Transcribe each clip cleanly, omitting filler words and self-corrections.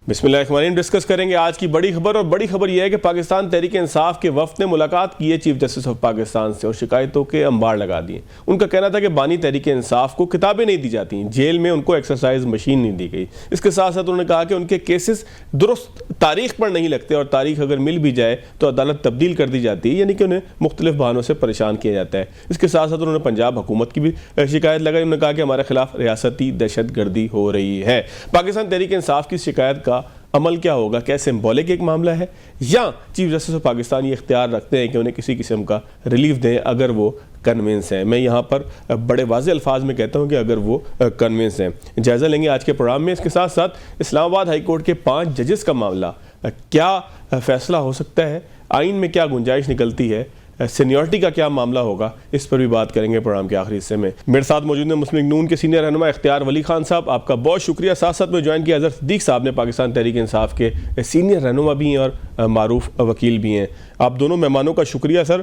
बिस्मिल्लाहिर्रहमानिर्रहीम। डिस्कस करेंगे आज की बड़ी खबर, और बड़ी खबर यह है कि पाकिस्तान तहरीक इंसाफ के वफ्द ने मुलाकात की है चीफ जस्टिस ऑफ पाकिस्तान से और शिकायतों के अंबार लगा दिए। उनका कहना था कि बानी तहरीक इंसाफ को किताबें नहीं दी जाती, जेल में उनको एक्सरसाइज मशीन नहीं दी गई। इसके साथ साथ उन्होंने कहा कि उनके केसेस दुरुस्त तारीख पर नहीं लगते और तारीख अगर मिल भी जाए तो अदालत तब्दील कर दी जाती है, यानी कि उन्हें मुख्तलिफ बहानों से परेशान किया जाता है। इसके साथ साथ उन्होंने पंजाब हुकूमत की भी शिकायत लगाई। उन्होंने कहा कि हमारे खिलाफ रियासती दहशत गर्दी हो रही है। पाकिस्तान तहरीक इंसाफ की शिकायत का अमल क्या होगा? क्या सिंबॉलिक एक मामला है या चीफ जस्टिस ऑफ पाकिस्तान ये इख्तियार रखते हैं कि उन्हें किसी किस्म का रिलीफ दें अगर वो कन्विंस हैं? मैं यहाँ पर बड़े वाज़ेह अल्फाज में कहता हूँ कि अगर वो कन्विंस हैं। जायज़ा लेंगे आज के प्रोग्राम में। इसके साथ साथ इस्लामाबाद हाई कोर्ट के 5 जजेस का मामला, क्या फैसला हो सकता है, आइन में क्या गुंजाइश निकलती है, सीनियरिटी का क्या मामला होगा, इस पर भी बात करेंगे प्रोग्राम के आखिरी हिस्से में। मेरे साथ मौजूद हैं मुस्लिम लीग नून के सीनियर रहनुमा इख्तियार वली खान साहब, आपका बहुत शुक्रिया। साथ साथ में ज्वाइन किया अजहर सिद्दीक साहब ने, पाकिस्तान तहरीक इंसाफ के सीनियर रहनुमा भी हैं और मारूफ वकील भी हैं। आप दोनों मेहमानों का शुक्रिया सर।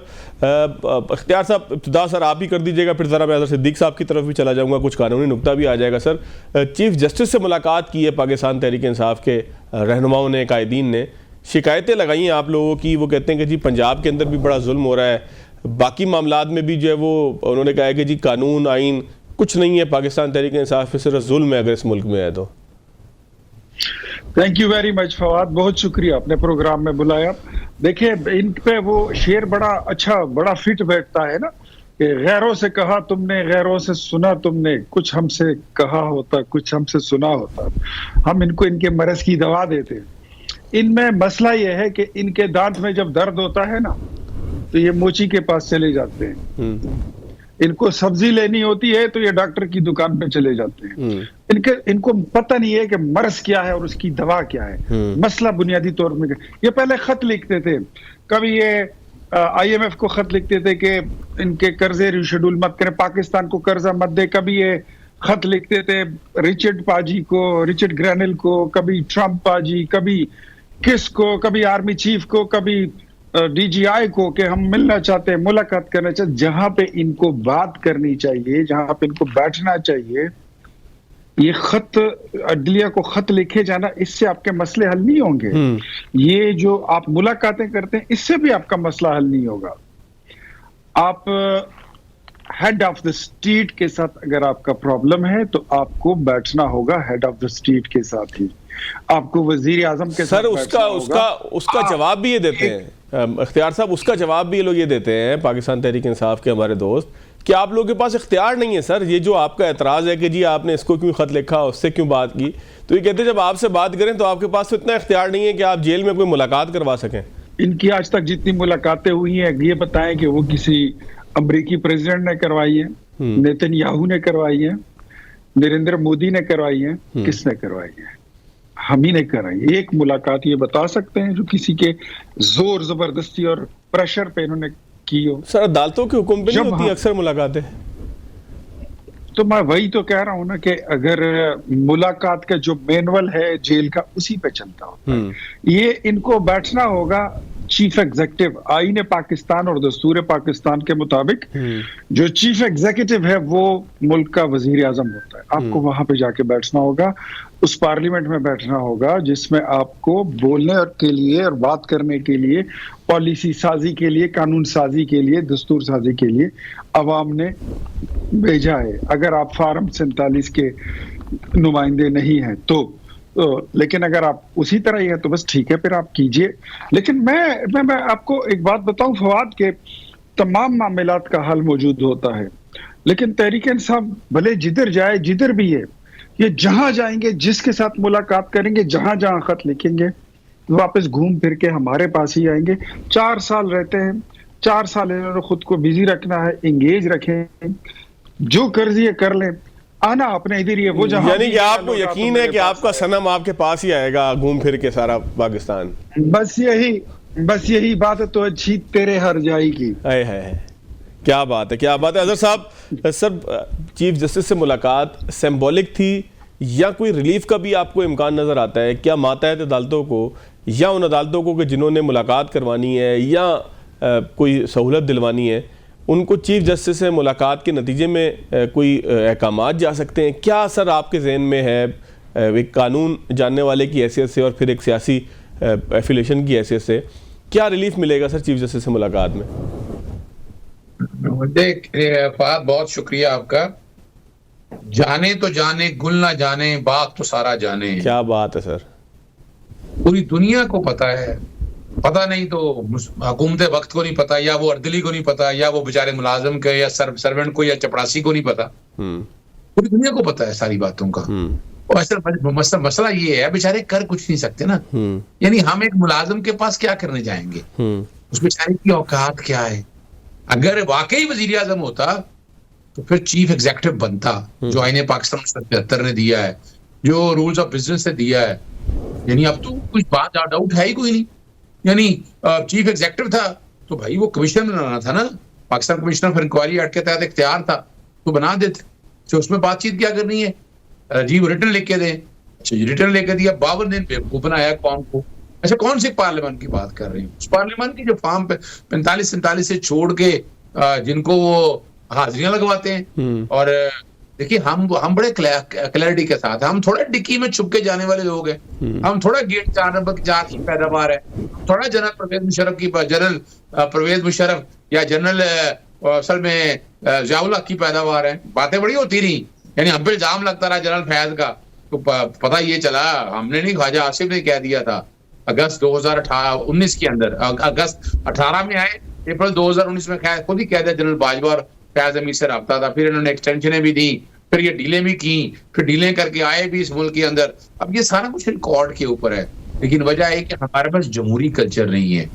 इख्तियार साहब, इब्तिदा सर आप ही कर दीजिएगा, फिर ज़रा मैं अजहर सिद्दीक साहब की तरफ भी चला जाऊँगा, कुछ कानूनी नुक्ता भी आ जाएगा। सर, चीफ जस्टिस से मुलाकात की है पाकिस्तान तहरीक इंसाफ के रहनुमाओं ने, कायदीन ने, शिकायतें लगाई हैं आप लोगों की। वो कहते हैं कि जी पंजाब के अंदर भी बड़ा जुल्म हो रहा है, बाकी मामलात में भी जो है वो उन्होंने कहा है कि जी कानून आइन कुछ नहीं है, पाकिस्तान तहरीक इंसाफ पे सिर्फ जुल्म है अगर इस मुल्क में है तो। Thank you very much Fawad, बहुत शुक्रिया आपने प्रोग्राम में बुलाया। देखिए, इन पे वो शेर बड़ा अच्छा, बड़ा फिट बैठता है ना कि गैरों से कहा तुमने, गैरों से सुना तुमने, कुछ हमसे कहा होता, कुछ हमसे सुना होता, हम इनको इनके मरज की दवा देते। इनमें मसला यह है कि इनके दांत में जब दर्द होता है ना तो ये मोची के पास चले जाते हैं। इनको सब्जी लेनी होती है तो ये डॉक्टर की दुकान पे चले जाते हैं। इनको पता नहीं है कि मर्ज क्या है और उसकी दवा क्या है। मसला बुनियादी तौर में, ये पहले खत लिखते थे, कभी ये IMF को खत लिखते थे कि इनके कर्जे रिशेड्यूल मत करें, पाकिस्तान को कर्जा मत दे। कभी ये खत लिखते थे रिचर्ड पाजी को, रिचर्ड ग्रैनल को, कभी ट्रंप पाजी, कभी किस को, कभी आर्मी चीफ को, कभी DGI को कि हम मिलना चाहते हैं, मुलाकात करना चाहते। जहां पे इनको बात करनी चाहिए, जहां पे इनको बैठना चाहिए, ये खत, अदलिया को खत लिखे जाना, इससे आपके मसले हल नहीं होंगे। ये जो आप मुलाकातें करते हैं, इससे भी आपका मसला हल नहीं होगा। आप हेड ऑफ द स्टेट के साथ अगर आपका प्रॉब्लम है तो आपको बैठना होगा हेड ऑफ द स्टेट के साथ ही, आपको वजीर आजम के साथ। सर, उसका जवाब भी ये देते हैं इख्तियार साहब, उसका जवाब भी ये लोग ये देते हैं, पाकिस्तान तहरीक इंसाफ के हमारे दोस्त, कि आप लोगों के पास इख्तियार नहीं है। सर, ये जो आपका एतराज़ है कि जी आपने इसको क्यों खत लिखा, उससे क्यों बात की, तो ये कहते हैं जब आपसे बात करें तो आपके पास तो इतना इख्तियार नहीं है कि आप जेल में कोई मुलाकात करवा सकें। इनकी आज तक जितनी मुलाकातें हुई हैं, ये बताएं कि वो किसी अमरीकी प्रेसिडेंट ने करवाई है, नेतन्याहू ने करवाई है, नरेंद्र मोदी ने करवाई है, किसने करवाई है? हम ही ने कराई। एक मुलाकात ये बता सकते हैं जो किसी के जोर जबरदस्ती और प्रेशर पे इन्होंने की हो? सर, अदालतों के हुक्म पे नहीं होती अक्सर मुलाकातें? तो मैं वही तो कह रहा हूं ना कि अगर मुलाकात का जो मैनुअल है जेल का, उसी पे चलता होता है। ये इनको बैठना होगा चीफ एग्जीक्यूटिव, आईन पाकिस्तान और दस्तूर पाकिस्तान के मुताबिक जो चीफ एग्जीक्यूटिव है वो मुल्क का वजीर आजम होता है। आपको वहां पे जाके बैठना होगा, उस पार्लियामेंट में बैठना होगा जिसमें आपको बोलने के लिए और बात करने के लिए, पॉलिसी साजी के लिए, कानून साजी के लिए, दस्तूर साजी के लिए अवाम ने भेजा है। अगर आप फार्म 47 के नुमाइंदे नहीं हैं तो लेकिन अगर आप उसी तरह ही है तो बस ठीक है, फिर आप कीजिए। लेकिन मैं आपको एक बात बताऊं फवाद, के तमाम मामलात का हल मौजूद होता है, लेकिन तहरीक इंसाफ भले जिधर जाए, जिधर भी है, ये जहां जाएंगे, जिसके साथ मुलाकात करेंगे, जहां जहां खत लिखेंगे, वापस घूम फिर के हमारे पास ही आएंगे। 4 साल रहते हैं, 4 साल इन्होंने खुद को बिजी रखना है, इंगेज रखें, जो कर्जी कर लें, आना अपने इधर ही है वो जहां। यानी कि आपको यकीन है कि आपका सनम आपके पास ही आएगा घूम फिर के सारा पाकिस्तान? बस यही बात है तो अच्छी तेरे हर जाएगी। क्या बात है, क्या बात है। अजहर साहब, सर, चीफ जस्टिस से मुलाकात सिंबॉलिक थी या कोई रिलीफ का भी आपको इम्कान नज़र आता है? क्या मातहत अदालतों को या उन अदालतों को कि जिन्होंने मुलाकात करवानी है या कोई सहूलत दिलवानी है, उनको चीफ जस्टिस से मुलाकात के नतीजे में कोई अहकामात जा सकते हैं? क्या सर आपके जहन में है एक कानून जानने वाले की हैसियत से और फिर एक सियासी एफिलेशन की हैसियत से, क्या रिलीफ मिलेगा सर चीफ जस्टिस से मुलाकात में? देख फहद, बहुत शुक्रिया आपका। जाने तो जाने, गुल ना जाने, बात तो सारा जाने। क्या बात है सर। पूरी दुनिया को पता है, पता नहीं तो हुकूमत वक्त को नहीं पता, या वो अर्दली को नहीं पता, या वो बेचारे मुलाजिम को या सर्वेंट को या चपरासी को नहीं पता। पूरी दुनिया को पता है सारी बातों का। और असल मसला ये है, बेचारे कर कुछ नहीं सकते ना। यानी हम एक मुलाजिम के पास क्या करने जाएंगे? उस बेचारे की औकात क्या है? अगर वाकई वजीर आजम होता तो फिर चीफ एग्जीक्यूटिव बनता, जो आईने पाकिस्तान 1973 ने दिया है, जो रूल्स ऑफ बिजनेस ने दिया है। यानी अब तो कुछ बात डाउट है ही कोई नहीं। यानी चीफ एग्जीक्यूटिव था तो भाई वो कमिश्नर बनाना था ना, Pakistan commissioner for inquiry act के तहत इख्तियार था तो बना देते। तो उसमें बातचीत क्या करनी है? राजीव रिटर्न लेके दे। अच्छा, रिटर्न लेके दिया, 52 दिन बेवकूफ बनाया कौम को। अच्छा, कौन से पार्लियामेंट की बात कर रही हूँ? उस पार्लियामेंट की जो फॉर्म 45-47 से छोड़ के जिनको वो हाजिरियां लगवाते हैं। और देखिए, हम बड़े क्लैरिटी के साथ, हम थोड़ा डिक्की में छुप के जाने वाले लोग हैं। हम थोड़ा गेट 4 नंबर की पैदावार है, थोड़ा जनरल परवेज मुशर्रफ या जनरल असल में ज़ियाउल हक की पैदावार है। बातें बड़ी होती रही, यानी हम पे इल्जाम लगता रहा जनरल फैज का, तो पता ये चला, हमने नहीं, ख्वाजा आसिफ ने कह दिया था अगस्त 2019 के अंदर। अगस्त 18 में आए, अप्रैल 2019 में खुद ही कह दिया जनरल बाजवा और फैज अमीर से रब्ता था। फिर इन्होंने एक्सटेंशनें भी दी, फिर ये डीलें भी की, फिर डीलें करके आए भी इस मुल्क के अंदर। अब ये सारा कुछ रिकॉर्ड के ऊपर है, लेकिन वजह है कि हमारे पास जमहूरी कल्चर नहीं है।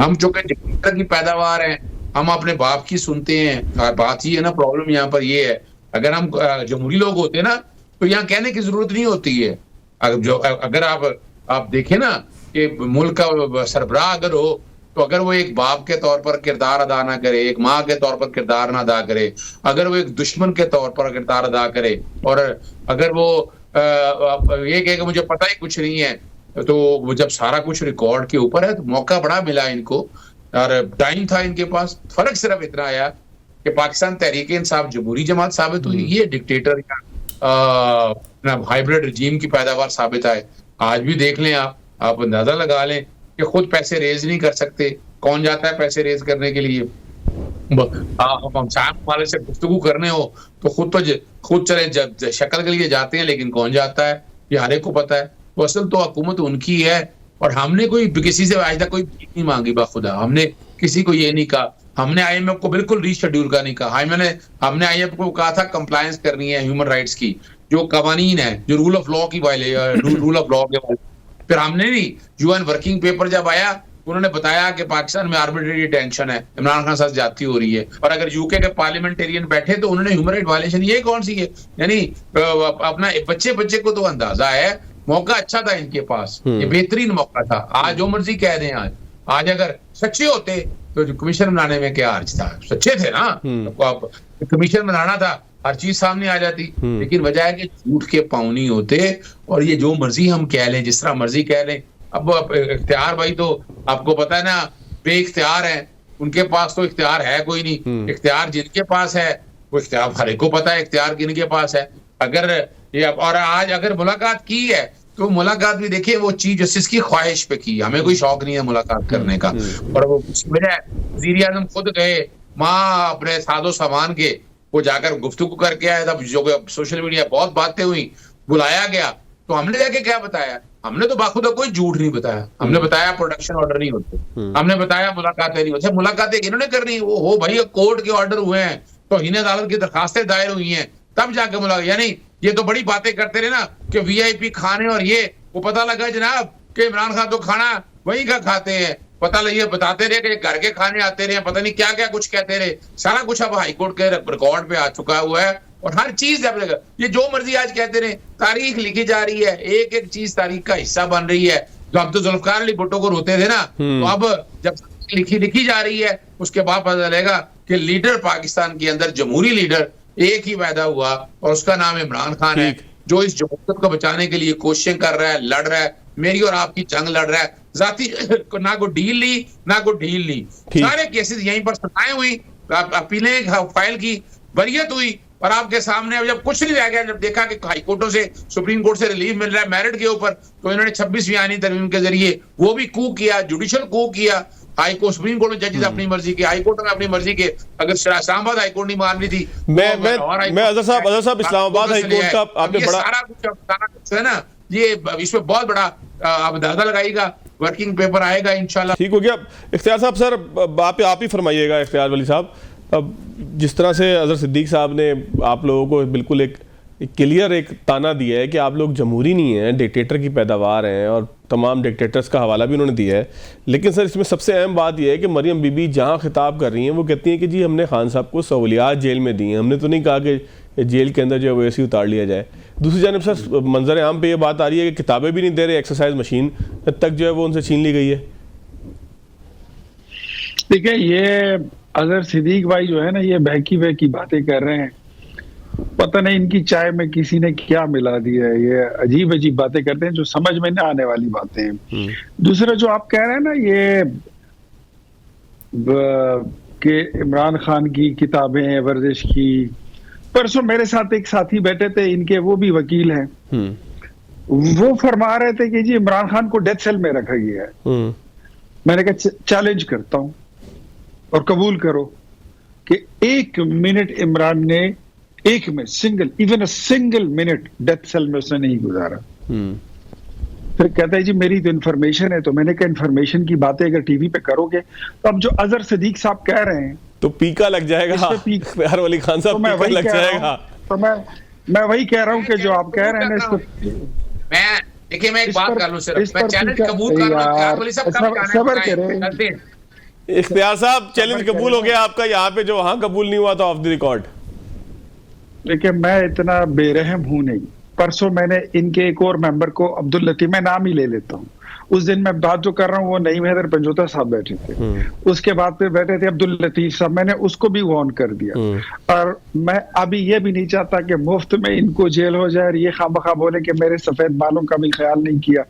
हम चूंकि डिक्टेटर की पैदावार है, हम अपने बाप की सुनते हैं। बात ही है ना, प्रॉब्लम यहाँ पर ये है, अगर हम जमहूरी लोग होते ना तो यहाँ कहने की जरूरत नहीं होती है। अगर आप देखें ना कि मुल्क का सरबराह अगर हो, तो अगर वो एक बाप के तौर पर किरदार अदा ना करे, एक माँ के तौर पर किरदार ना अदा करे, अगर वो एक दुश्मन के तौर पर किरदार अदा करे, और अगर वो ये कहे कि मुझे पता ही कुछ नहीं है, तो वो जब सारा कुछ रिकॉर्ड के ऊपर है तो मौका बड़ा मिला इनको और टाइम था इनके पास। फर्क सिर्फ इतना आया कि पाकिस्तान तहरीक इंसाफ जमहूरी जमात साबित हुई, ये डिक्टेटर या हाइब्रिड रजीम की पैदावार साबित है। आज भी देख लें, आप अंदाजा लगा लें कि खुद पैसे रेज नहीं कर सकते। कौन जाता है पैसे रेज करने के लिए? हम साहब वाले से गुफ्तगू करने हो तो खुद चले शक्ल के लिए जाते हैं, लेकिन कौन जाता है ये हर एक को पता है। तो असल तो हुकूमत उनकी है, और हमने कोई किसी से आज तक कोई नहीं मांगी बाखुदा। हमने किसी को ये नहीं कहा, हमने IMF को बिल्कुल रीशेड्यूल का नहीं कहा। हमने IMF को कहा था कंप्लायंस करनी है ह्यूमन राइट्स की, जो कवानीन है, जो रूल ऑफ लॉ की रूल ऑफ लॉ के। फिर हमने नहीं, UN वर्किंग पेपर जब आया उन्होंने बताया कि पाकिस्तान में आर्बिट्रेरी डिटेंशन है, इमरान खान साथ ज्यादती हो रही है, और अगर यूके के पार्लियामेंटेरियन बैठे तो उन्होंने ह्यूमन राइट वायलेशन, ये कौन सी है? यानी अपना बच्चे को तो अंदाजा है, मौका अच्छा था इनके पास, ये बेहतरीन मौका था। आज जो मर्जी कह दें, आज अगर सच्चे होते तो कमीशन बनाने में क्या अर्ज था? सच्चे थे ना, तो कमीशन बनाना था, हर चीज सामने आ जाती। लेकिन वजह है कि झूठ के पाँव नहीं होते, और ये जो मर्जी हम कह लें, जिस तरह मर्जी कह लें। अब इख्तियार भाई तो आपको पता है ना, बे इख्तियार है, उनके पास तो इख्तियार है कोई नहीं। इख्तियार जिनके पास है वो इख्तियार हर एक को पता है इख्तियार किनके पास है। अगर ये और आज अगर मुलाकात की है तो मुलाकात भी देखिए वो चीफ जस्टिस की ख्वाहिश पे की, हमें कोई शौक नहीं है मुलाकात करने का। और वो वज़ीर आज़म खुद गए, माँ अपने सादो सामान के वो जाकर गुफ्तगू करके आया था, जो सोशल मीडिया बहुत बातें हुई, बुलाया गया तो हमने जाके क्या बताया? हमने तो बाखुदा कोई झूठ नहीं बताया। हमने बताया प्रोडक्शन ऑर्डर नहीं होते, हमने बताया मुलाकातें नहीं होती। मुलाकातें इन्होंने करनी हो भाई, कोर्ट के ऑर्डर हुए हैं, तो हिन अदालत की दरखास्तें दायर हुई हैं, तब जाके मुलाकात। यानी ये तो बड़ी बातें करते रहे ना कि VIP खाने, और ये वो पता लगा जनाब कि इमरान खान तो खाना वहीं का खाते हैं, पता लगे बताते रहे कि घर के खाने आते रहे, पता नहीं क्या क्या कुछ कहते रहे। सारा कुछ अब हाईकोर्ट के रिकॉर्ड पे आ चुका हुआ है, और हर चीज ये जो मर्जी आज कहते रहे, तारीख लिखी जा रही है, एक एक चीज तारीख का हिस्सा बन रही है। तो अब तो जुल्फकार अली भुट्टो को रोते थे ना, तो अब जब लिखी जा रही है, उसके बाद पता चलेगा कि लीडर पाकिस्तान के अंदर जमहूरी लीडर एक ही पैदा हुआ, और उसका नाम इमरान खान है, जो इस जमहूरियत को बचाने के लिए कोशिशें कर रहा है, लड़ रहा है, मेरी और आपकी जंग लड़ रहा है। जाती ना को डील ली ना को ढील ली, सारे केसेस यहीं पर सुनाए हुई, अपीलें फाइल की, बरियत हुई, और आपके सामने अब जब कुछ नहीं रह गया, जब देखा कि हाई कोर्टों से, सुप्रीम कोर्ट से रिलीफ मिल रहा है मेरिट के ऊपर, तो इन्होंने 26वीं आईनी तरमीम के जरिए वो भी कू किया, जुडिशियल कू किया। हाई कोर्ट, सुप्रीम कोर्ट में जजेस अपनी मर्जी के, हाई कोर्ट में अपनी मर्जी के, अगर इस्लामाबाद हाई कोर्ट नहीं मान रही थी। मैं अजहर साहब इस्लामाबाद हाई कोर्ट का आपने बड़ा सारा कुछ है ना, ये इसमें बहुत बड़ा आप अंदाजा लगाइएगा, वर्किंग पेपर आएगा इंशाल्लाह। ठीक हो गया। इख्तियार साहब, सर आप ही फरमाइएगा इख्तियार वली साहब, अब जिस तरह से अजहर सिद्दीक साहब ने आप लोगों को बिल्कुल एक क्लियर एक ताना दिया है कि आप लोग जमहूरी नहीं हैं, डिक्टेटर की पैदावार हैं, और तमाम डिक्टेटर्स का हवाला भी उन्होंने दिया है, लेकिन सर इसमें सबसे अहम बात यह है कि मरियम बीबी जहां खिताब कर रही हैं वो कहती हैं कि जी हमने खान साहब को सहूलियात जेल में दी हैं, हमने तो नहीं कहा कि जेल के अंदर जो है वो ऐसे उतार लिया जाए। दूसरी जानब सर मंजर आम पे ये बात आ रही है कि किताबें भी नहीं दे रहे, एक्सरसाइज मशीन तक जो है वो उनसे छीन ली गई है। देखिए, ये अजहर सिद्दीक भाई जो है ना, ये बहकी बहकी बातें कर रहे हैं, पता नहीं इनकी चाय में किसी ने क्या मिला दिया है, ये अजीब अजीब बातें करते हैं जो समझ में ना आने वाली बातें हैं। दूसरा जो आप कह रहे हैं ना, ये कि इमरान खान की किताबें, वर्जिश की, परसों मेरे साथ एक साथी बैठे थे, इनके वो भी वकील हैं, वो फरमा रहे थे कि जी इमरान खान को डेथ सेल में रखा गया है। मैंने कहा चैलेंज करता हूं और कबूल करो कि 1 मिनट इमरान ने, 1 minute single minute death cell में उसने नहीं गुजारा। फिर कहता है जी मेरी तो इन्फॉर्मेशन है, तो मैंने कहा इन्फॉर्मेशन की बातें अगर टीवी पे करोगे तो अब जो अजहर सिद्दीक साहब कह रहे हैं तो पीका लग जाएगा, इख्तियार वली खान साहब, तो मैं पीका लग जाएगा। तो मैं वही कह रहा हूँ कि जो आप कह रहे हैं ना, इसको देखिए मैं एक बात कर लूं सिर्फ, मैं चैलेंज कबूल कर रहा हूं, सबर करें। इख्तियार साहब, चैलेंज कबूल हो गया आपका, यहाँ पे जो वहां कबूल नहीं हुआ था ऑफ द रिकॉर्ड। देखिए, मैं इतना बेरहम हूं नहीं। परसों मैंने इनके एक और मेंबर को, अब्दुल लतीफ, मैं नाम ही ले लेता हूं, उस दिन मैं बात जो कर रहा हूँ वो नईम हैदर पंजोता साहब बैठे थे, उसके बाद फिर बैठे थे अब्दुल लतीफ साहब, मैंने उसको भी वार्न कर दिया। और मैं अभी ये भी नहीं चाहता कि मुफ्त में इनको जेल हो जाए और ये खामखा बोले कि मेरे सफेद बालों का भी ख्याल नहीं किया।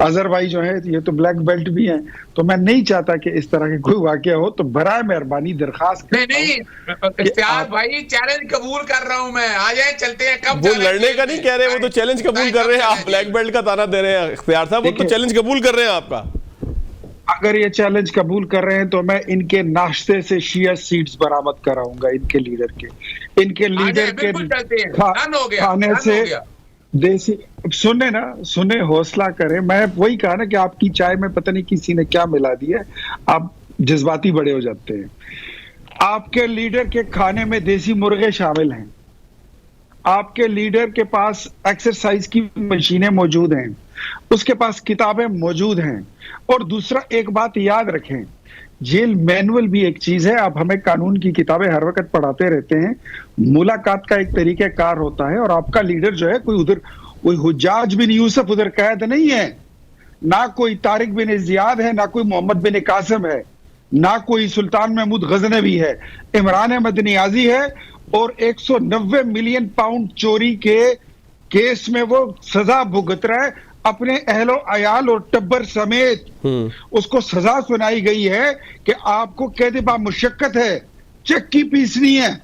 अजहर भाई जो है ये तो ब्लैक बेल्ट भी हैं, तो मैं नहीं चाहता कि इस तरह के कोई वाकया हो, तो बराए मेहरबानी दरखास्त नहीं इख्तियार भाई, चैलेंज कबूल कर रहा हूं मैं, आ जाए चलते हैं। कब वो लड़ने का नहीं कह रहे, वो तो चैलेंज कबूल कर रहे हैं। आप ब्लैक बेल्ट का ताना दे रहे हैं इख्तियार साहब, वो तो चैलेंज कबूल कर रहे हैं आपका। अगर ये चैलेंज कबूल कर रहे हैं तो मैं इनके नाश्ते से शिया सीट्स बरामद कराऊंगा, इनके लीडर के खाने से देसी। सुने हौसला करें। मैं वही कहा ना कि आपकी चाय में पता नहीं किसी ने क्या मिला दिया, आप जज्बाती बड़े हो जाते हैं। आपके लीडर के खाने में देसी मुर्गे शामिल हैं, आपके लीडर के पास एक्सरसाइज की मशीनें मौजूद हैं, उसके पास किताबें मौजूद हैं। और दूसरा एक बात याद रखें, जेल मैनुअल भी एक चीज है। आप हमें कानून की किताबें हर वक्त पढ़ाते रहते हैं, मुलाकात का एक तरीका कार होता है। और आपका लीडर जो है कोई हुज्जाज बिन यूसुफ उधर कैद नहीं है, ना कोई तारिक बिन जियाद है, ना कोई मोहम्मद बिन कासिम है, ना कोई सुल्तान महमूद गजनवी है। इमरान अहमद नियाजी है और 190 मिलियन पाउंड चोरी के केस में वो सजा भुगत रहा है, अपने अहलो अयाल और टब्बर समेत। उसको सजा सुनाई गई है कि आपको कैद बा मुशक्कत है, चक्की पीसनी है।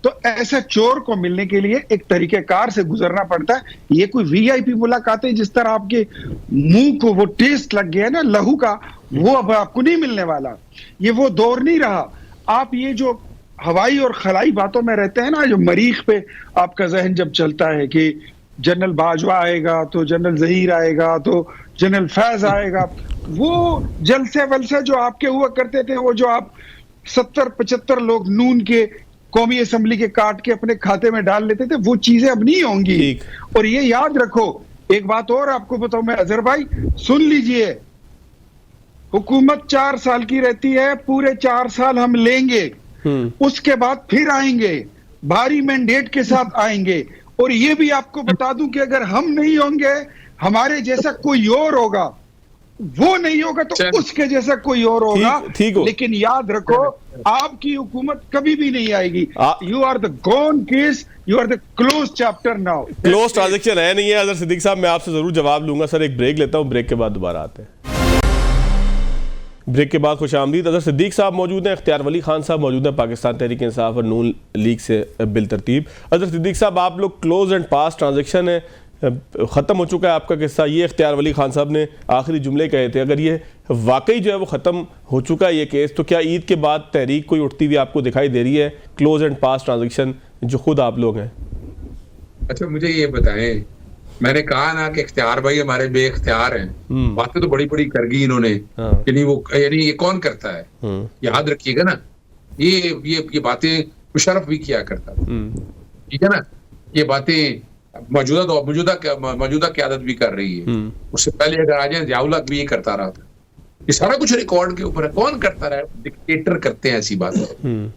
तो ऐसे चोर को मिलने के लिए एक तरीकेकार से गुजरना पड़ता है। ये कोई वीआईपी मुलाकातें जिस तरह आपके मुंह को वो टेस्ट लग गया है ना लहू का, वो अब आपको नहीं मिलने वाला। ये वो दौर नहीं रहा। आप ये जो हवाई और खलाई बातों में रहते हैं ना, जो मरीख पे आपका जहन जब चलता है कि जनरल बाजवा आएगा तो जनरल जहीर आएगा तो जनरल फैज आएगा, वो जलसे वलसे जो आपके हुआ करते थे, वो जो आप 70-75 लोग नून के कौमी असेंबली के काट के अपने खाते में डाल लेते थे, वो चीजें अब नहीं होंगी। और ये याद रखो, एक बात और आपको बताऊं मैं अजहर भाई, सुन लीजिए, हुकूमत 4 साल की रहती है, पूरे 4 साल हम लेंगे, उसके बाद फिर आएंगे, भारी मैंडेट के साथ आएंगे। और ये भी आपको बता दूं कि अगर हम नहीं होंगे, हमारे जैसा कोई और होगा, वो नहीं होगा तो उसके जैसा कोई और होगा। लेकिन याद रखो, आपकी हुकूमत कभी भी नहीं आएगी। You are the gone case, you are the close chapter now. Close transaction है नहीं है अजहर सिद्दीक साहब, मैं आपसे जरूर जवाब लूंगा। सर एक ब्रेक लेता हूं, ब्रेक के बाद दोबारा आते हैं। ब्रेक के बाद खुश आमदीद। अजहर सिद्दीक साहब मौजूद हैं, इख्तियार वली खान साहब मौजूद हैं, पाकिस्तान तहरीक इंसाफ और नून लीग से बिल तरतीब। अजहर सिद्दीक साहब, आप लोग क्लोज एंड पास ट्रांजेक्शन है, ख़त्म हो चुका है आपका किस्सा, ये इख्तियार वली खान साहब ने आखिरी जुमले कहे थे। अगर ये वाकई जो है वो ख़त्म हो चुका है ये केस, तो क्या ईद के बाद तहरीक कोई उठती हुई आपको दिखाई दे रही है, क्लोज एंड पास ट्रांजेक्शन जो खुद आप लोग हैं? अच्छा, मुझे ये बताएं, मैंने कहा ना कि इख्तियार भाई हमारे बेइख्तियार हैं, बातें तो बड़ी बड़ी कर गई इन्होंने, यानी ये कौन करता है, याद रखिएगा ना, ये बातें मुशर्रफ भी किया करता था, ठीक है ना, ये बातें मौजूदा क़यादत भी कर रही है, उससे पहले अगर आ जाए ज़ियाउल हक भी ये करता रहा था। ये सारा कुछ रिकॉर्ड के ऊपर है, कौन करता रहा है, डिक्टेटर करते हैं ऐसी बातें,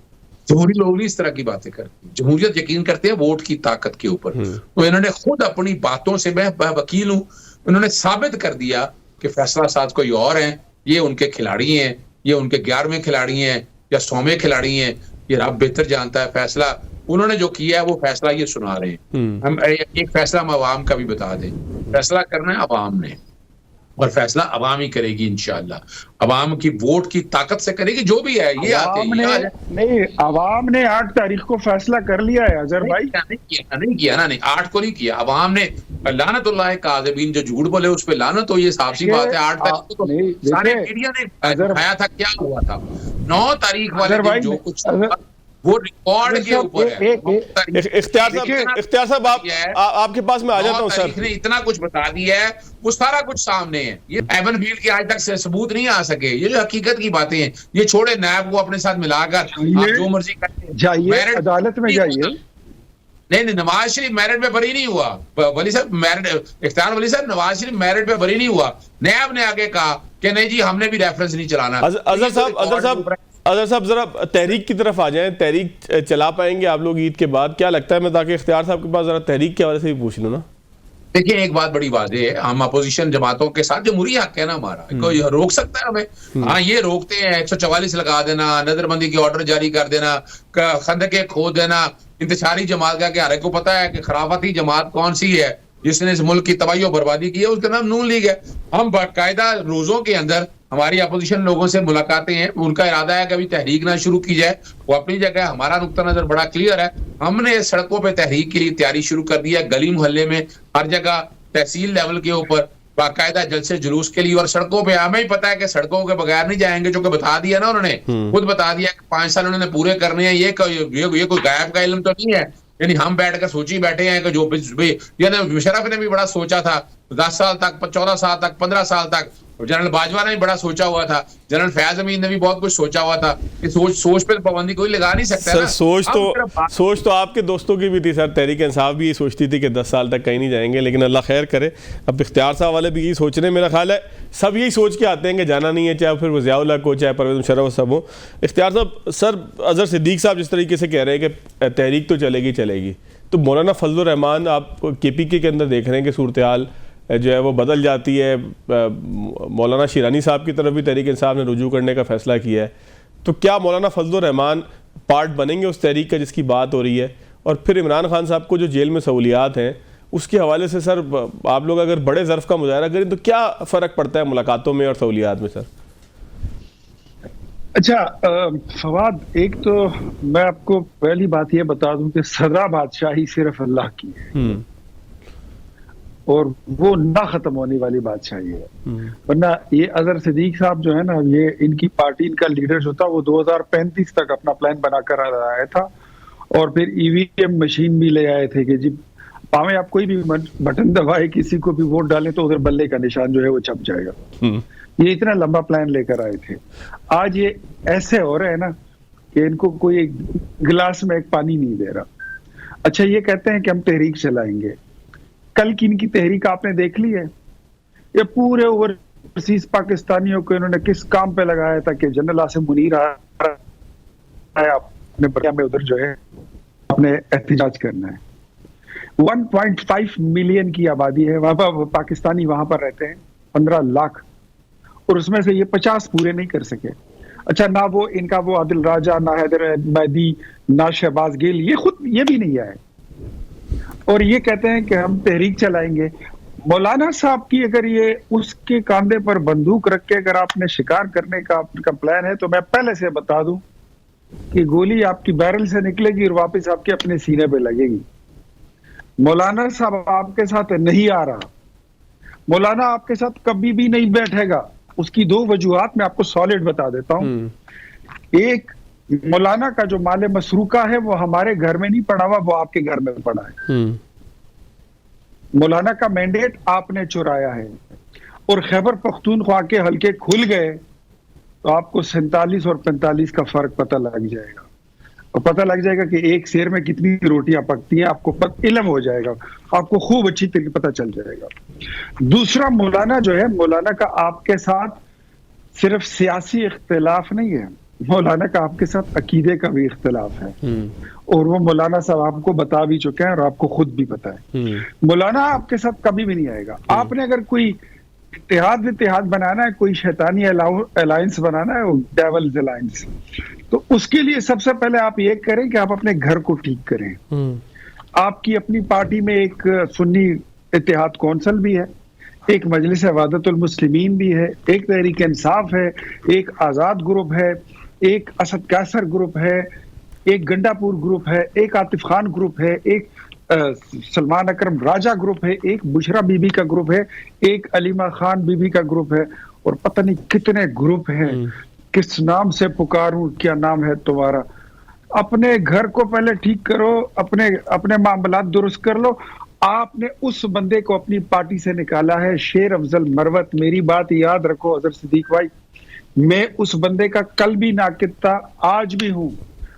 जमहूरी लोग नहीं इस तरह की बातें करते, जमहूरियत यकीन करते हैं वोट की ताकत के ऊपर। तो इन्होंने खुद अपनी बातों से, मैं वकील हूं, उन्होंने साबित कर दिया कि फैसला साज कोई और हैं, ये उनके खिलाड़ी हैं, ये उनके 11वें खिलाड़ी हैं या 100वें खिलाड़ी हैं, ये रब बेहतर जानता है। फैसला उन्होंने जो किया है वो फैसला ये सुना रहे हैं। हम एक फैसला हम अवाम का भी बता दें, फैसला करना है अवाम ने, और फैसला अवाम ही करेगी इंशाअल्लाह, अवाम की वोट की ताकत से करेगी, जो भी है ये नहीं, अवाम ने 8 तारीख को फैसला कर लिया है अजहर भाई। नहीं किया ना, नहीं 8 को नहीं किया, अवाम ने लानतुल्लाह काज़िबीन जो झूठ बोले उस पे लानत हो, ये साफ सी बात है। 8 तारीख को सारे मीडिया ने दिखाया था क्या हुआ था, 9 तारीख वाले जो कुछ वो रिकॉर्ड के ऊपर है। इख्तियार साहब आपके पास मैं आ जाता हूं सर, ने इतना कुछ बता दिया है, वो सारा कुछ सामने है। ये एवन फील्ड के आज तक सबूत नहीं आ सके, ये जो हकीकत की बातें हैं, ये छोड़े नैब को अपने साथ मिलाकर आप जो मर्जी करते जाइए, अदालत में जाइए। नहीं, नवाज शरीफ मैरिट पे बरी नहीं हुआ, वली साहब मैरिट, इख्तियार वली साहब, नवाज शरीफ मैरिट पे बरी नहीं हुआ, नैब ने आगे कहा कि नहीं जी हमने भी रेफरेंस नहीं चलाना। अजहर साहब जरा तहरीक की तरफ आ जाएं, तहरीक चला पाएंगे आप लोग ईद के बाद, क्या लगता है? मैं ताकि इख्तियार साहब के पास जरा तहरीक के हवाले से भी पूछ लूं ना। देखिए, एक बात बड़ी वाज़ेह है, हम अपोजिशन जमातों के साथ जमहूरी हक है ना हमारा, कोई रोक सकता है हमें? हाँ, ये रोकते हैं 144 लगा देना, नजरबंदी की ऑर्डर जारी कर देना, खंदके खोद देना, इंतशारी जमात का, हर एक को पता है कि खराफती जमात कौन सी है जिसने इस मुल्क की तबाही और बर्बादी की है, उसका नाम नून लीग है। हम बाकायदा रोजों के अंदर हमारी अपोजिशन लोगों से मुलाकातें हैं, उनका इरादा है कि अभी तहरीक ना शुरू की जाए, वो अपनी जगह, हमारा नुक्ता नजर बड़ा क्लियर है। हमने सड़कों पे तहरीक के लिए तैयारी शुरू कर दी है, गली मोहल्ले में हर जगह, तहसील लेवल के ऊपर बाकायदा जलसे जुलूस के लिए, और सड़कों पे हमें ही पता है कि सड़कों के बगैर नहीं जाएंगे, जो कि बता दिया ना उन्होंने, खुद बता दिया कि 5 साल उन्होंने पूरे करने हैं। ये कोई गायब का इल्म तो नहीं है, यानी हम बैठकर सोच ही बैठे हैं कि जो मुशर्रफ ने भी बड़ा सोचा था 10 साल तक, 14 साल तक, 15 साल तक, जनरल बाजवा ने भी बड़ा सोचा हुआ था, जनरल फैज अमीन ने भी बहुत कुछ सोचा हुआ था। कि सोच पे पाबंदी कोई लगा नहीं सकता सर। सोच तो आपके दोस्तों की भी थी सर, तहरीक इंसाफ भी सोचती थी कि 10 साल तक कहीं नहीं जाएंगे, लेकिन अल्लाह खैर करे, अब इख्तियार साहब वाले भी यही सोच रहे हैं। मेरा ख्याल है सब यही सोच के आते हैं कि जाना नहीं है, चाहे फिर वो ज़ियाउल हक हो, चाहे परवेज़ मुशर्रफ सब हो। इख्तियार साहब, सर अजहर सिद्दीक साहब जिस तरीके से कह रहे हैं कि तहरीक तो चलेगी, तो मौलाना फजल रहमान आप KPK के अंदर देख रहे हैं कि सूरत हाल जो है वो बदल जाती है। मौलाना शिरानी साहब की तरफ भी तहरीक इंसाफ ने रुजू करने का फैसला किया है, तो क्या मौलाना फजल रहमान पार्ट बनेंगे उस तहरीक का जिसकी बात हो रही है? और फिर इमरान खान साहब को जो जेल में सहूलियात हैं उसके हवाले से सर आप लोग अगर बड़े ज़र्फ़ का मुजाहरा करें तो क्या फ़र्क पड़ता है मुलाकातों में और सहूलियात में सर? अच्छा फवाद, एक तो मैं आपको पहली बात ये बता दूं कि सदा बादशाही सिर्फ अल्लाह की है और वो ना खत्म होने वाली बादशाही है। वरना ये अजहर सिद्दीक साहब जो है ना, ये इनकी पार्टी, इनका लीडर जो था वो 2035 तक अपना प्लान बनाकर आया था, और फिर EVM मशीन भी ले आए थे कि जी पावे आप कोई भी बटन दबाए, किसी को भी वोट डालें तो उधर बल्ले का निशान जो है वो छप जाएगा। ये इतना लंबा प्लान लेकर आए थे। आज ये ऐसे हो रहे हैं ना कि इनको कोई एक गिलास में एक पानी नहीं दे रहा। अच्छा, ये कहते हैं कि हम तहरीक चलाएंगे। कल की इनकी तहरीक आपने देख ली है? ये पूरे ओवरसीज पाकिस्तानियों को इन्होंने किस काम पे लगाया था कि जनरल आसिम मुनीर आया अपने बड़िया में, उधर जो है अपने एहतजाज करना है। 1.5 मिलियन की आबादी है वहां पर, पाकिस्तानी वहां पर रहते हैं 15 लाख, और उसमें से ये 50 पूरे नहीं कर सके। अच्छा, ना वो इनका वो आदिल राजा, ना हैदर महदी, ना शहबाज गिल, ये खुद ये भी नहीं आए, और ये कहते हैं कि हम तहरीक चलाएंगे। मौलाना साहब की अगर ये उसके कांधे पर बंदूक रख के अगर आपने शिकार करने का आपका प्लान है, तो मैं पहले से बता दूं कि गोली आपकी बैरल से निकलेगी और वापस आपके अपने सीने पे लगेगी। मौलाना साहब आपके साथ नहीं आ रहा, मौलाना आपके साथ कभी भी नहीं बैठेगा। उसकी दो वजूहात मैं आपको सॉलिड बता देता हूं। एक, मौलाना का जो माले मसरूका है वो हमारे घर में नहीं पड़ा हुआ, वो आपके घर में पड़ा है। मौलाना का मैंडेट आपने चुराया है, और खैबर पख्तूनख्वा के हल्के खुल गए तो आपको 47 और 45 का फर्क पता लग जाएगा, और पता लग जाएगा कि एक शेर में कितनी रोटियां पकती हैं। आपको इल्म हो जाएगा, आपको खूब अच्छी तरीके पता चल जाएगा। दूसरा, मौलाना जो है, मौलाना का आपके साथ सिर्फ सियासी इख्तिलाफ नहीं है, मौलाना का आपके साथ अकीदे का भी इख्तिलाफ है, और वो मौलाना साहब आपको बता भी चुके हैं और आपको खुद भी पता है। मौलाना आपके साथ कभी भी नहीं आएगा। आपने अगर कोई इत्तेहाद बनाना है, कोई शैतानी अलायंस बनाना है, डेविल्स अलायंस, तो उसके लिए सबसे पहले आप ये करें कि आप अपने घर को ठीक करें। आपकी अपनी पार्टी में एक सुन्नी इत्तेहाद कौंसिल भी है, एक मजलिस वहदतुल मुस्लिमीन भी है, एक तहरीक इंसाफ है, एक आजाद ग्रुप है, एक असद कैसर ग्रुप है, एक गंडापुर ग्रुप है, एक आतिफ खान ग्रुप है, एक सलमान अकरम राजा ग्रुप है, एक बुशरा बीबी का ग्रुप है, एक अलीमा खान बीबी का ग्रुप है, और पता नहीं कितने ग्रुप हैं। किस नाम से पुकारूं, क्या नाम है तुम्हारा? अपने घर को पहले ठीक करो, अपने मामलात दुरुस्त कर लो। आपने उस बंदे को अपनी पार्टी से निकाला है, शेर अफजल मरवत। मेरी बात याद रखो अजहर सिद्दीक भाई, मैं उस बंदे का कल भी नाकिद था, आज भी हूं,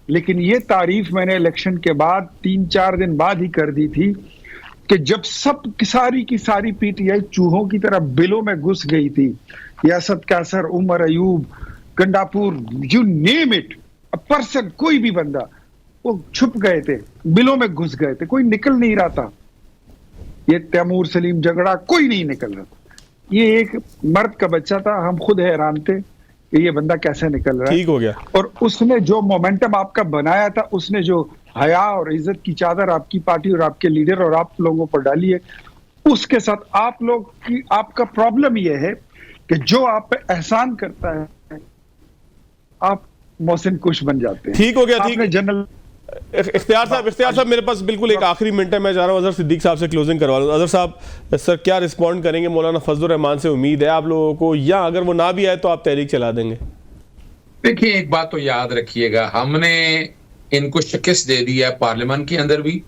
लेकिन ये तारीफ मैंने इलेक्शन के बाद 3-4 दिन बाद ही कर दी थी कि जब सब सारी की सारी पीटीआई चूहों की तरह बिलों में घुस गई थी। Asad Qaiser, Umar Ayub, Gandapur, you name it, person, कोई भी बंदा, वो छुप गए थे, बिलों में घुस गए थे, कोई निकल नहीं रहा था। ये तैमूर सलीम झगड़ा, कोई नहीं निकल रहा था। ये एक मर्द का बच्चा था, हम खुद हैरान थे कि ये बंदा कैसे निकल रहा है। ठीक हो गया। और उसने जो मोमेंटम आपका बनाया था, उसने जो हया और इज्जत की चादर आपकी पार्टी और आपके लीडर और आप लोगों पर डाली है, उसके साथ आप लोग की, आपका प्रॉब्लम यह है कि जो आप पे एहसान करता है आप मोहसिन कुश बन जाते हैं। ठीक हो गया। ठीक, जनरल इख्तियार साहब मेरे पास बिल्कुल एक आखिरी मिनट है, मैं चाह रहा हूँ अजहर सिद्दीक साहब से क्लोजिंग करवा लूँ। अजहर साहब, सर क्या रिस्पॉन्ड करेंगे? मौलाना फजलुर रहमान से उम्मीद है आप लोगों को, या अगर वो ना भी आए तो आप तहरीक चला देंगे? देखिए, एक बात तो याद रखिएगा, हमने इनको शिकस्त दे दी है पार्लियामेंट के अंदर भी,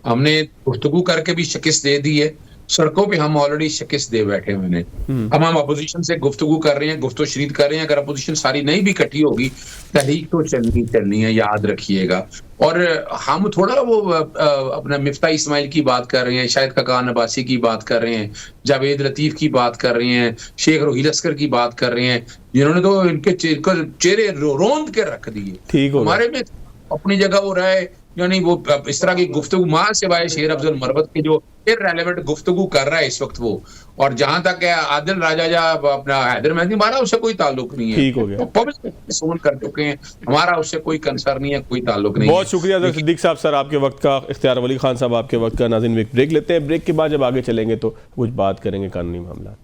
हमने गुफ्तगू करके भी शिकस्त दे दी है, सड़कों पे हम ऑलरेडी शिकस्त दे बैठे हुए हैं। अब हम अपोजिशन से गुफ्तगू कर रहे हैं, गुफ्तो शरीद कर रहे हैं। अगर अपोजिशन सारी नहीं भी इकट्ठी होगी, तहरीक तो चलनी है, याद रखिएगा। और हम थोड़ा वो अपना मिफ्ता इस्माइल की बात कर रहे हैं, शाहिद खकान अब्बासी की बात कर रहे हैं, जावेद लतीफ की बात कर रहे हैं, शेख रोहिल अस्कर की बात कर रहे हैं, जिन्होंने तो इनके चेहरे रोंद के रख दिए। हमारे में अपनी जगह वो रहे, यानी वो इस तरह की गुफ्तगू मां सिवाय शेर अफजल मरवत के जो इररेलेवेंट गुफ्तगू कर रहा है इस वक्त वो, और जहां तक है आदिल राजा या अपना हैदर मेहदी, हमारा उससे कोई ताल्लुक नहीं है। ठीक हो गया। पब्लिक सोन कर चुके हैं, हमारा उससे कोई कंसर्न नहीं है, कोई ताल्लुक नहीं है। बहुत शुक्रिया अजहर सिद्दीक साहब, सर आपके वक्त का, इख्तियार वली खान साहब आपके वक्त का। नाज़रीन, एक ब्रेक लेते हैं, ब्रेक के बाद जब आगे चलेंगे तो कुछ बात करेंगे कानूनी मामला।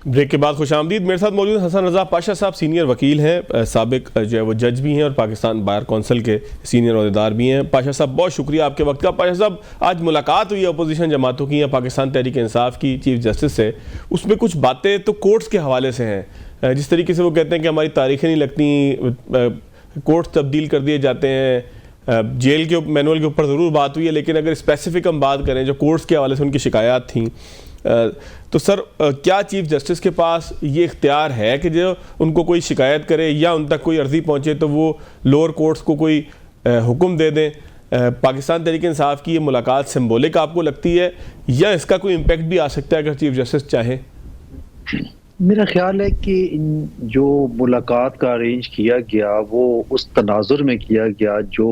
ब्रेक के बाद खुशामदीद। मेरे साथ मौजूद हसन रजा पाशा साहब, सीनियर वकील हैं, साबिक जो है वो जज भी हैं और पाकिस्तान बार कौंसिल के सीनियर अहदेदार भी हैं। पाशा साहब, बहुत शुक्रिया आपके वक्त का। पाशा साहब, आज मुलाकात हुई है अपोजिशन जमातों की, पाकिस्तान तहरीक इंसाफ की चीफ जस्टिस से, उसमें कुछ बातें तो कोर्ट्स के हवाले से हैं। जिस तरीके से वो कहते हैं कि हमारी तारीखें नहीं लगती, कोर्ट्स तब्दील कर दिए जाते हैं, जेल के मैनुअल के ऊपर ज़रूर बात हुई है, लेकिन अगर स्पेसिफिक हम बात करें जो कोर्ट्स के हवाले से उनकी शिकायत थी, तो सर क्या चीफ जस्टिस के पास ये इख्तियार है कि जो उनको कोई शिकायत करे या उन तक कोई अर्जी पहुंचे तो वो लोअर कोर्ट्स को कोई हुक्म दे दें? पाकिस्तान तहरीक इंसाफ की ये मुलाकात सिंबॉलिक आपको लगती है, या इसका कोई इम्पैक्ट भी आ सकता है अगर चीफ जस्टिस चाहे? मेरा ख्याल है कि जो मुलाकात का अरेंज किया गया वो उस तनाजुर में किया गया जो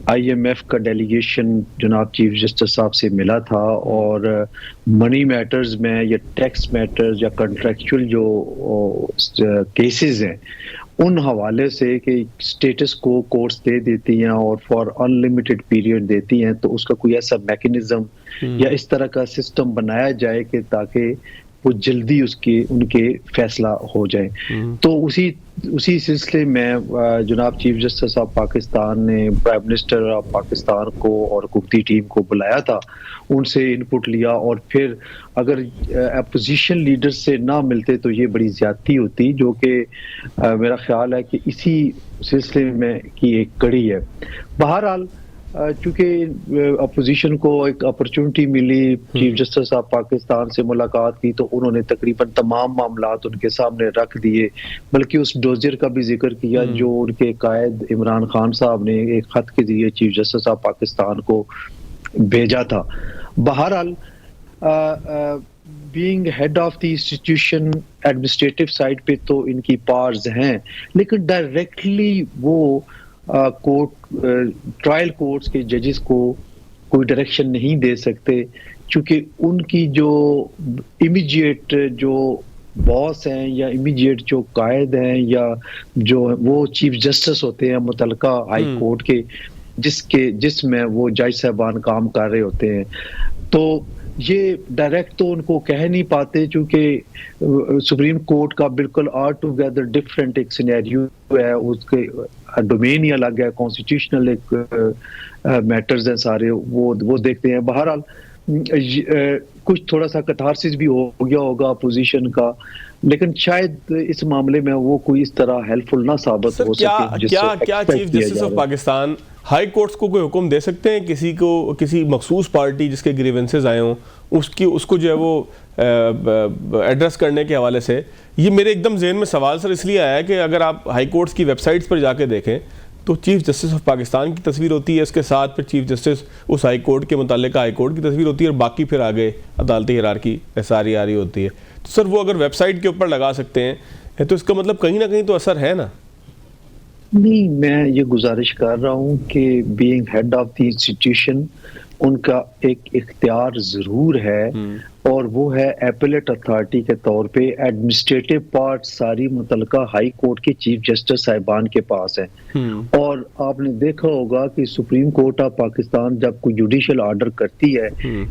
IMF का डेलीगेशन जनाब चीफ जस्टिस साहब से मिला था, और मनी मैटर्स में या टैक्स मैटर्स या कॉन्ट्रैक्चुअल जो केसेस हैं उन हवाले से कि स्टेटस को कोर्ट्स दे देती हैं और फॉर अनलिमिटेड पीरियड देती हैं, तो उसका कोई ऐसा मैकेनिज्म या इस तरह का सिस्टम बनाया जाए कि ताकि वो जल्दी उनके फैसला हो जाए। तो उसी सिलसिले में जनाब चीफ जस्टिस ऑफ पाकिस्तान ने प्राइम मिनिस्टर ऑफ पाकिस्तान को और हुकूमती टीम को बुलाया था, उनसे इनपुट लिया, और फिर अगर अपोजिशन लीडर से ना मिलते तो ये बड़ी ज्यादती होती, जो कि मेरा ख्याल है कि इसी सिलसिले में की एक कड़ी है। बहरहाल चूंकि अपोजिशन को एक अपॉर्चुनिटी मिली चीफ जस्टिस ऑफ पाकिस्तान से मुलाकात की, तो उन्होंने तकरीबन तमाम मामलात उनके सामने रख दिए, बल्कि उस डोजियर का भी जिक्र किया जो उनके कायद इमरान खान साहब ने एक खत के जरिए चीफ जस्टिस ऑफ पाकिस्तान को भेजा था। बहरहाल being head of the institution administrative side पे तो इनकी पावर्स हैं, लेकिन डायरेक्टली वो ट्रायल कोर्ट्स के जजेस को कोई डायरेक्शन नहीं दे सकते, क्योंकि उनकी जो इमीडिएट जो बॉस हैं या इमीडिएट जो कायद हैं या जो वो चीफ जस्टिस होते हैं मुतलका हाई कोर्ट के, जिसमें वो जज साहबान काम कर रहे होते हैं, तो ये डायरेक्ट तो उनको कह नहीं पाते, क्योंकि सुप्रीम कोर्ट का बिल्कुल ऑल टुगेदर डिफरेंट एक सिनेरियो है, उसके डोमेन ही अलग है, कॉन्स्टिट्यूशनल एक मैटर्स हैं सारे, वो देखते हैं। बहरहाल कुछ थोड़ा सा कथारसिस भी हो गया होगा अपोजिशन का, लेकिन शायद इस मामले में वो कोई इस तरह हेल्पफुल ना साबित हो सके। क्या chief justice of Pakistan high courts को कोई हुक्म दे सकते हैं किसी मखसूस पार्टी जिसके ग्रीवेंसेस आए हों उसको जो है वो एड्रेस करने के हवाले से? ये मेरे एकदम जहन में सवाल सर इसलिए आया है कि अगर आप हाई कोर्ट्स की वेबसाइट्स पर जाके देखें तो चीफ जस्टिस ऑफ पाकिस्तान की तस्वीर होती है, इसके साथ फिर चीफ जस्टिस उस हाई कोर्ट के मुतालिक हाई कोर्ट की तस्वीर होती है, और बाकी फिर आगे अदालती हिरारकी सारी आ रही होती है। तो सर वो अगर वेबसाइट के ऊपर लगा सकते हैं तो इसका मतलब कहीं ना कहीं तो असर है ना? नहीं, मैं ये गुजारिश कर रहा हूँ कि being head of the institution उनका एक इख्तियार जरूर है, और वो है एपेलेट अथॉरिटी के तौर पे एडमिनिस्ट्रेटिव पार्ट सारी मुतलका हाई कोर्ट के चीफ जस्टिस साहिबान के पास है। और आपने देखा होगा कि सुप्रीम कोर्ट ऑफ पाकिस्तान जब कोई जुडिशियल ऑर्डर करती है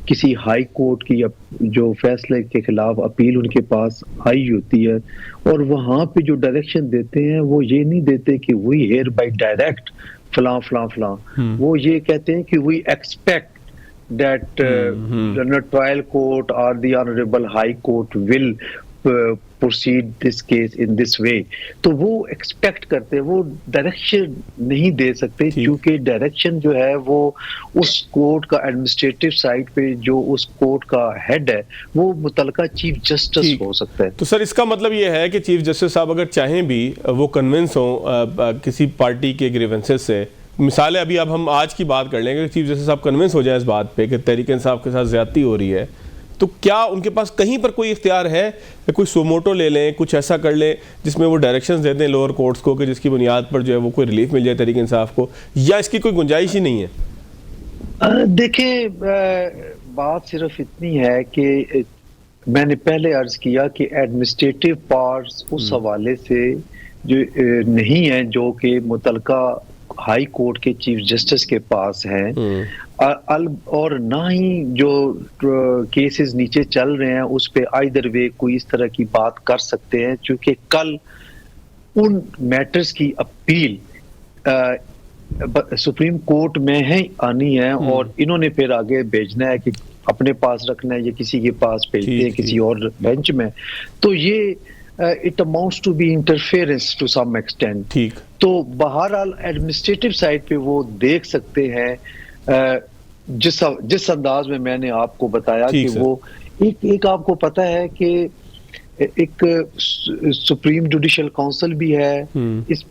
किसी हाई कोर्ट की जो फैसले के खिलाफ अपील उनके पास आई होती है, और वहां पे जो डायरेक्शन देते हैं वो ये नहीं देते कि वी हियर बाय डायरेक्ट फलां फलां फलां, वो ये कहते हैं कि we expect that the trial court or the honorable high court will proceed this case in this way। तो वो एक्सपेक्ट करते हैं, वो डायरेक्शन नहीं दे सकते, क्योंकि डायरेक्शन जो है वो उस कोर्ट का एडमिनिस्ट्रेटिव साइड पे जो उस कोर्ट का हेड है वो मुतलका चीफ जस्टिस हो सकता है। तो सर इसका मतलब ये है कि चीफ जस्टिस साहब अगर चाहें भी वो कन्विंस हो किसी पार्टी के ग्रीवेंसेस से, मिसाल अभी अब हम आज की बात कर लेंगे, चीफ जस्टिस साहब कन्विंस हो जाए इस बात पे कि तहरीक इंसाफ के साथ ज्यादती हो रही है, तो क्या उनके पास कहीं पर कोई इख्तियार है, कोई सोमोटो ले लें, कुछ ऐसा कर लें जिसमें वो डायरेक्शंस दे दें लोअर कोर्ट्स को कि जिसकी बुनियाद पर जो है वो कोई रिलीफ मिल जाए तहरीक इंसाफ को, या इसकी कोई गुंजाइश ही नहीं है? देखिए, बात सिर्फ इतनी है कि मैंने पहले अर्ज किया कि एडमिनिस्ट्रेटिव पार्ट्स उस हवाले से जो नहीं है जो कि मुतलका हाई कोर्ट के चीफ जस्टिस के पास हैं, और ना ही जो केसेस नीचे चल रहे हैं उस पे आइदर वे कोई इस तरह की बात कर सकते हैं, क्योंकि कल उन मैटर्स की अपील सुप्रीम कोर्ट में है आनी है, और इन्होंने फिर आगे भेजना है कि अपने पास रखना है या किसी के पास भेजते हैं किसी और बेंच में, तो ये it amounts to be interference to some extent। ठीक, तो बहरहाल एडमिनिस्ट्रेटिव साइड पे वो देख सकते हैं जिस अंदाज में मैंने आपको बताया कि वो एक आपको पता है कि एक सुप्रीम जुडिशियल काउंसिल भी है,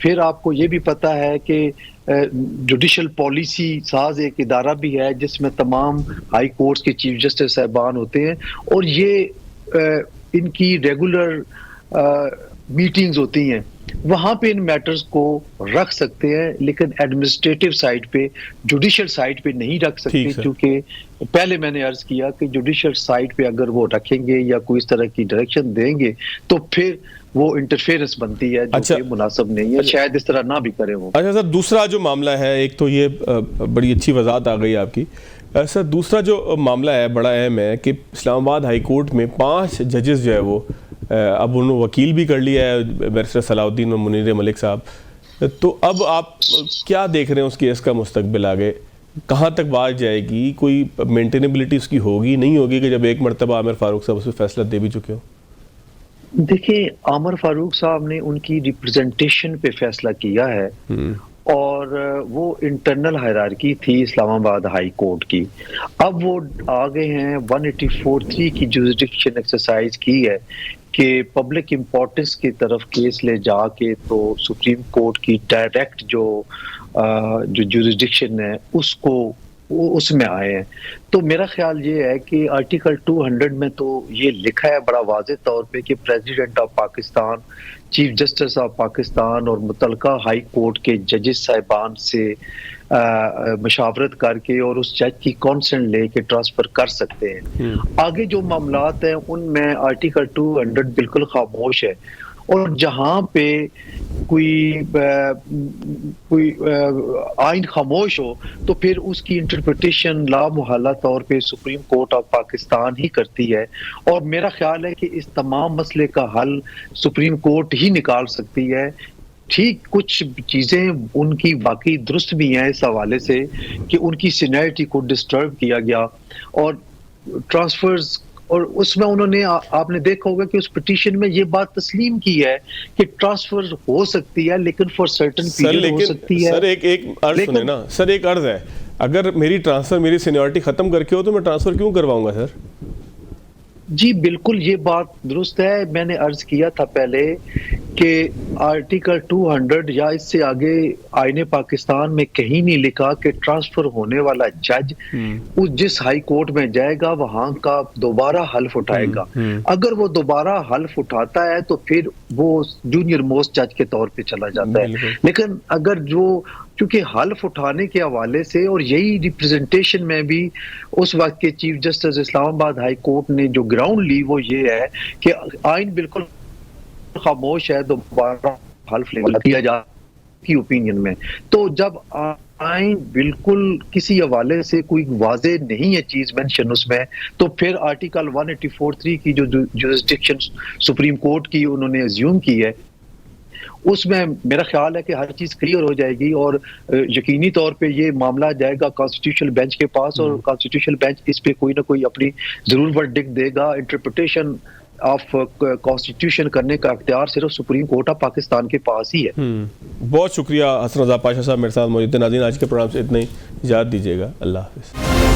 फिर आपको ये भी पता है कि जुडिशियल पॉलिसी साज एक इदारा भी है जिसमें तमाम हाई कोर्ट्स के चीफ जस्टिस साहिबान होते हैं, और ये इनकी रेगुलर मीटिंग्स होती हैं, वहां पे इन मैटर्स को रख सकते हैं, लेकिन एडमिनिस्ट्रेटिव साइड पे जुडिशियल साइड पे नहीं रख सकते, क्योंकि पहले मैंने अर्ज किया कि जुडिशियल साइड पे अगर वो रखेंगे या कोई इस तरह की डायरेक्शन देंगे तो फिर वो इंटरफेरेंस बनती है जो अच्छा। कि मुनासिब नहीं है, शायद इस तरह ना भी करे वो। अच्छा सर, दूसरा जो मामला है, एक तो ये बड़ी अच्छी वजाहत आ गई आपकी सर, दूसरा जो मामला है बड़ा अहम है कि इस्लामाबाद हाई कोर्ट में 5 जजेस जो है वो अब उन्होंने वकील भी कर लिया है, बैरिस्टर सलाउद्दीन और मुनीर मलिक साहब। तो अब आप क्या देख रहे हैं उस केस का मुस्तकबिल आगे, कहाँ तक बात जाएगी, कोई मेंटेनेबिलिटी उसकी होगी नहीं होगी कि जब एक मरतबा आमिर फारूक साहब उस पर फैसला दे भी चुके हो? देखिए, आमिर फारूक साहब ने उनकी रिप्रेजेंटेशन पे फैसला किया है और वो इंटरनल हायरार्की थी इस्लामाबाद हाई कोर्ट की। अब वो आ गए हैं 184(3) की जुरिसडिक्शन एक्सरसाइज की है कि पब्लिक इम्पोर्टेंस की तरफ केस ले जाके तो सुप्रीम कोर्ट की डायरेक्ट जो जुरिसडिक्शन है उसको उसमें आए हैं। तो मेरा ख्याल ये है कि आर्टिकल 200 में तो ये लिखा है बड़ा वाज़ेह तौर पे कि president of Pakistan, chief justice of Pakistan और मुतलका हाई कोर्ट के जजेस साहिबान से मशावरत करके और उस जज की कॉन्सेंट लेके ट्रांसफर कर सकते हैं। आगे जो मामलात हैं उनमें आर्टिकल 200 बिल्कुल खामोश है, और जहां पे कोई आइन खामोश हो तो फिर उसकी इंटरप्रिटेशन लामुहल्ला तौर पे सुप्रीम कोर्ट ऑफ पाकिस्तान ही करती है। और मेरा ख्याल है कि इस तमाम मसले का हल सुप्रीम कोर्ट ही निकाल सकती है। ठीक, कुछ चीजें उनकी वाकई दुरुस्त भी हैं इस हवाले से कि उनकी सीनियरिटी को डिस्टर्ब किया गया और ट्रांसफर्स, और उसमें उन्होंने आपने देखा होगा कि उस पिटीशन में ये बात तस्लीम की है कि ट्रांसफर हो सकती है लेकिन फॉर सर्टेन पीरियड हो सकती है। सर एक अर्ज सुने ना सर, एक अर्ज है, अगर मेरी ट्रांसफर मेरी सीनियरिटी खत्म करके हो तो मैं ट्रांसफर क्यों करवाऊंगा सर? जी बिल्कुल, ये बात दुरुस्त है। मैंने अर्ज किया था पहले कि आर्टिकल 200 या इससे आगे आईने पाकिस्तान में कहीं नहीं लिखा कि ट्रांसफर होने वाला जज उस जिस हाई कोर्ट में जाएगा वहां का दोबारा हल्फ उठाएगा। अगर वो दोबारा हल्फ उठाता है तो फिर वो जूनियर मोस्ट जज के तौर पे चला जाता है। लेकिन अगर जो क्योंकि हल्फ उठाने के हवाले से, और यही रिप्रेजेंटेशन में भी उस वक्त के chief justice Islamabad high court ने जो ग्राउंड ली वो ये है कि आइन बिल्कुल खामोश है, दोबारा हल्फ लिया जा की ओपिनियन में। तो जब आइन बिल्कुल किसी हवाले से कोई वाजे नहीं है चीज मेंशन उसमें, तो फिर आर्टिकल 184(3) की जो जुरिसडिक्शन सुप्रीम कोर्ट की उन्होंने अज्यूम की है उसमें मेरा ख्याल है कि हर चीज क्लियर हो जाएगी और यकीनी तौर पे ये मामला जाएगा कॉन्स्टिट्यूशनल बेंच के पास और कॉन्स्टिट्यूशनल बेंच इस पे कोई ना कोई अपनी जरूर वर्डिक्ट देगा। इंटरप्रिटेशन ऑफ कॉन्स्टिट्यूशन करने का अख्तियार सिर्फ सुप्रीम कोर्ट ऑफ पाकिस्तान के पास ही है। बहुत शुक्रिया हसन रज़ा पाशा साहब मेरे साथ मौजूद थे। नाज़रीन, आज के प्रोग्राम से इतना ही, इजाज़त दीजिएगा। अल्लाह हाफ़िज़।